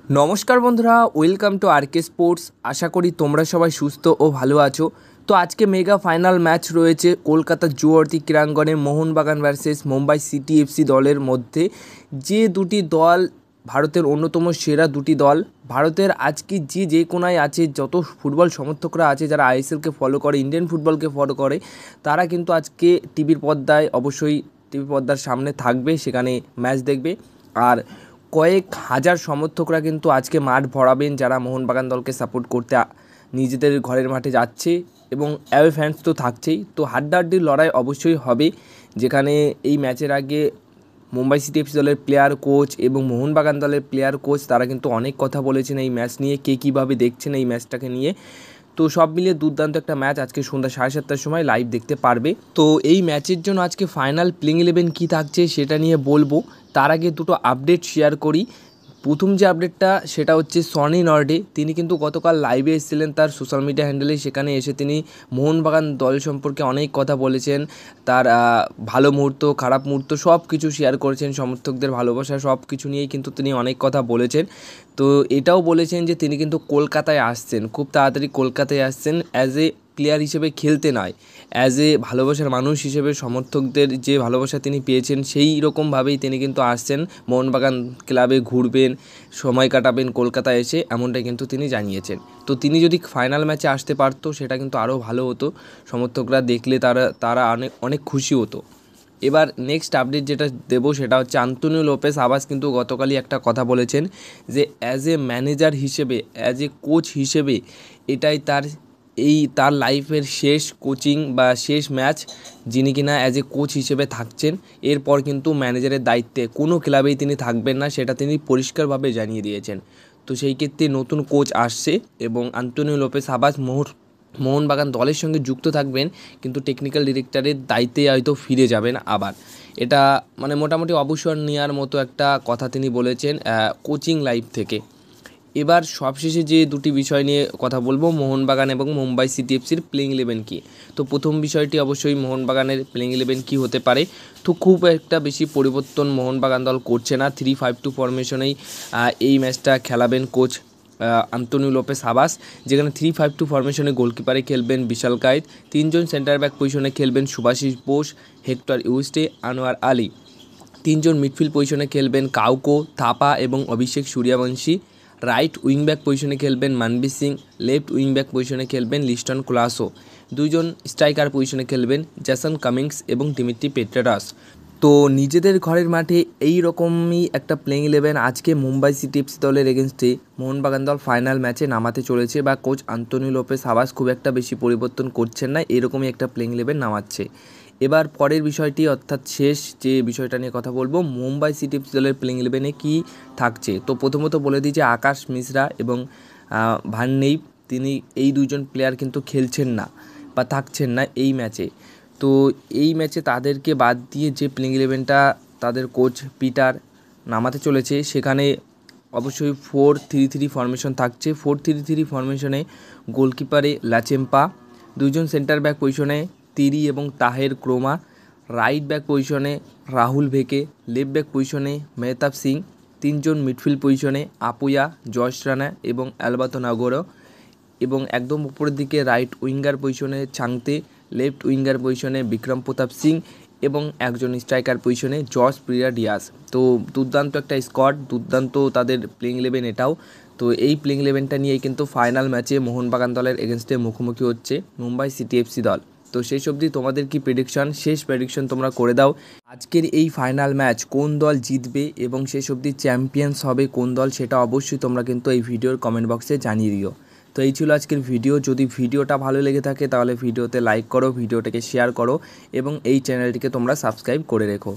নমস্কার বন্ধুরা, welcome to আরকে sports. আশা করি তোমরা সবাই সুস্থ ও ভালো আছো। তো আজকে মেগা ফাইনাল ম্যাচ রয়েছে কলকাতার যুবভারতী ক্রীড়াঙ্গনে Mohun Bagan versus Mumbai City FC দলের মধ্যে। যে দুটি দল ভারতের অন্যতম সেরা দুটি দল, ভারতের আজকে যে কোনায় আছে, যত ফুটবল সমর্থকরা আছে যারা আইএসএলকে ফলো করে, ইন্ডিয়ান ফুটবলকে ফলো করে, তারা কিন্তু আজকে টিভির পর্দায় অবশ্যই টিভি পর্দার সামনে থাকবে, সেখানে ম্যাচ দেখবে। আর কয়েক হাজার সমর্থকরা কিন্তু আজকে মাঠ ভরাবেন, যারা মোহনবাগান দলকে সাপোর্ট করতে নিজেদের ঘরের মাঠে যাচ্ছে, এবং অ্যাওয়ে ফ্যান্স তো থাকছেই। তো হাড্ডাহাড্ডির লড়াই অবশ্যই হবে, যেখানে এই ম্যাচের আগে মুম্বাই সিটি এফসি দলের প্লেয়ার কোচ এবং মোহনবাগান দলের প্লেয়ার কোচ তারা কিন্তু অনেক কথা বলেছেন এই ম্যাচ নিয়ে, কে কীভাবে দেখছেন এই ম্যাচটাকে নিয়ে। তো সব মিলিয়ে দুর্দান্ত একটা ম্যাচ আজকে সন্ধ্যা 7:30টার সময় লাইভ দেখতে পারবে। তো এই ম্যাচের জন্য আজকে ফাইনাল প্লেইং 11 কী থাকছে সেটা নিয়ে বলবো। তার আগে দুটো আপডেট শেয়ার করি। প্রথম যে আপডেটটা সেটা হচ্ছে সনি নর্ডে, তিনি কিন্তু গতকাল লাইভে এসেছিলেন তার সোশ্যাল মিডিয়া হ্যান্ডেলে। সেখানে এসে তিনি মোহনবাগান দল সম্পর্কে অনেক কথা বলেছেন, তার ভালো মুহূর্ত, খারাপ মুহূর্ত সব কিছু শেয়ার করেছেন, সমর্থকদের ভালোবাসা সব কিছু নিয়েই কিন্তু তিনি অনেক কথা বলেছেন। তো এটাও বলেছেন যে তিনি কিন্তু কলকাতায় আসছেন, খুব তাড়াতাড়ি কলকাতায় আসছেন, অ্যাজ এ প্লেয়ার হিসেবে খেলতে নয়, অ্যাজ এ ভালোবাসার মানুষ হিসেবে সমর্থকদের যে ভালোবাসা তিনি পেয়েছেন সেই রকমভাবেই তিনি কিন্তু আসছেন, মোহনবাগান ক্লাবে ঘুরবেন, সময় কাটাবেন কলকাতায় এসে, এমনটাই কিন্তু তিনি জানিয়েছেন। তো তিনি যদি ফাইনাল ম্যাচে আসতে পারতো সেটা কিন্তু আরও ভালো হতো, সমর্থকরা দেখলে তারা অনেক অনেক খুশি হতো। এবার নেক্সট আপডেট যেটা দেবো সেটা হচ্ছে আন্তোনিও লোপেস আবাস কিন্তু গতকালই একটা কথা বলেছেন যে অ্যাজ এ ম্যানেজার হিসেবে, অ্যাজ এ কোচ হিসেবে এটাই তার লাইফের শেষ কোচিং বা শেষ ম্যাচ, যিনি কিনা অ্যাজ এ কোচ হিসেবে থাকছেন। এরপর কিন্তু ম্যানেজারের দায়িত্বে কোনো ক্লাবেই তিনি থাকবেন না, সেটা তিনি পরিষ্কারভাবে জানিয়ে দিয়েছেন। তো সেই ক্ষেত্রে নতুন কোচ আসছে এবং আন্তোনিও লোপেস আবাস মোহনবাগান দলের সঙ্গে যুক্ত থাকবেন, কিন্তু টেকনিক্যাল ডিরেক্টরের দায়িত্বে হয়তো ফিরে যাবেন আবার। এটা মানে মোটামুটি অবসর নেওয়ার মতো একটা কথা তিনি বলেছেন কোচিং লাইফ থেকে। এবার সবশেষে যে দুটি বিষয় নিয়ে কথা বলবো, মোহনবাগান এবং মুম্বাই সিটি এফসির প্লেইং 11 কী। তো প্রথম বিষয়টি অবশ্যই মোহনবাগানের প্লেইং 11 কী হতে পারে। তো খুব একটা বেশি পরিবর্তন মোহনবাগান দল করছে না, 3-5-2 ফরমেশনেই এই ম্যাচটা খেলাবেন কোচ আন্তোনিও লোপেস আবাস, যেখানে 3-5-2 ফরমেশনে গোলকিপারে খেলবেন বিশাল কায়েত, তিনজন সেন্টার ব্যাক পজিশনে খেলবেন সুভাশিস বোস, হেক্টর ইউস্টে, আনোয়ার আলী, তিনজন মিডফিল্ড পজিশনে খেলবেন কাউকো, থাপা এবং অভিষেক সূর্যবংশী, রাইট উইংব্যাক পজিশনে খেলবেন মানবীর সিং, লেফট উইংব্যাক পজিশনে খেলবেন লিস্টন কোলাসো, দুইজন স্ট্রাইকার পজিশনে খেলবেন জ্যাসন কামিংস এবং ডিমিট্রি পেট্রারাস। তো নিজেদের ঘরের মাঠে এই রকমই একটা প্লেইং 11 আজকে মুম্বাই সিটি এফসি দলের এগেনস্টে মোহনবাগান দল ফাইনাল ম্যাচে নামাতে চলেছে, বা কোচ আন্তোনিও লোপেস আবাস খুব একটা বেশি পরিবর্তন করছেন না, এরকমই একটা প্লেইং 11 নামাচ্ছে। এবার পরের বিষয়টি, অর্থাৎ শেষ যে বিষয়টা নিয়ে কথা বলবো, মুম্বাই সিটি এফসি দলের প্লেইং 11-এ কী থাকছে। তো প্রথমত বলে দিই যে আকাশ মিশ্রা এবং ভান্নেইভ, তিনি এই দুইজন প্লেয়ার কিন্তু খেলছেন না বা থাকছেন না এই ম্যাচে। তো এই ম্যাচে তাদেরকে বাদ দিয়ে যে প্লেইং 11টা তাদের কোচ পিটার নামাতে চলেছে, সেখানে অবশ্যই 4-3-3 ফরমেশন থাকছে। 4-3-3 ফরমেশনে গোলকিপারে লাচেম্পা, দুইজন সেন্টার ব্যাক পজিশনে তিরি এবং তাহের ক্রোমা, রাইট ব্যাক পজিশনে রাহুল ভেকে, লেফট ব্যাক পজিশনে মেহতাব সিং, তিনজন মিডফিল্ড পজিশনে আপুয়া, জয়স রানা এবং অ্যালবাতো নাগোরো, এবং একদম উপরের দিকে রাইট উইঙ্গার পজিশনে চাংতে, লেফট উইঙ্গার পজিশনে বিক্রম প্রতাপ সিং এবং একজন স্ট্রাইকার পজিশনে জস প্রিয়া ডিয়াস। তো দুর্দান্ত একটা স্কোয়াড, দুর্দান্ত তাদের প্লেইং 11 এটাও। তো এই প্লেইং 11টা নিয়েই কিন্তু ফাইনাল ম্যাচে মোহনবাগান দলের এগেনস্টে মুখোমুখি হচ্ছে মুম্বাই সিটি এফসি দল। তো সেই অবধি তোমাদের কি প্রেডিকশন, শেষ প্রেডিকশন তোমরা করে দাও। আজকের এই ফাইনাল ম্যাচ কোন দল জিতবে এবং শেষ অবধি চ্যাম্পিয়ন্স হবে কোন দল, সেটা অবশ্যই তোমরা কিন্তু এই ভিডিওর কমেন্ট বক্সে জানিয়ে দিও। তো এই ছিল আজকের ভিডিও। যদি ভিডিওটা ভালো লেগে থাকে তাহলে ভিডিওতে লাইক করো, ভিডিওটাকে শেয়ার করো এবং এই চ্যানেলটিকে তোমরা সাবস্ক্রাইব করে রেখো।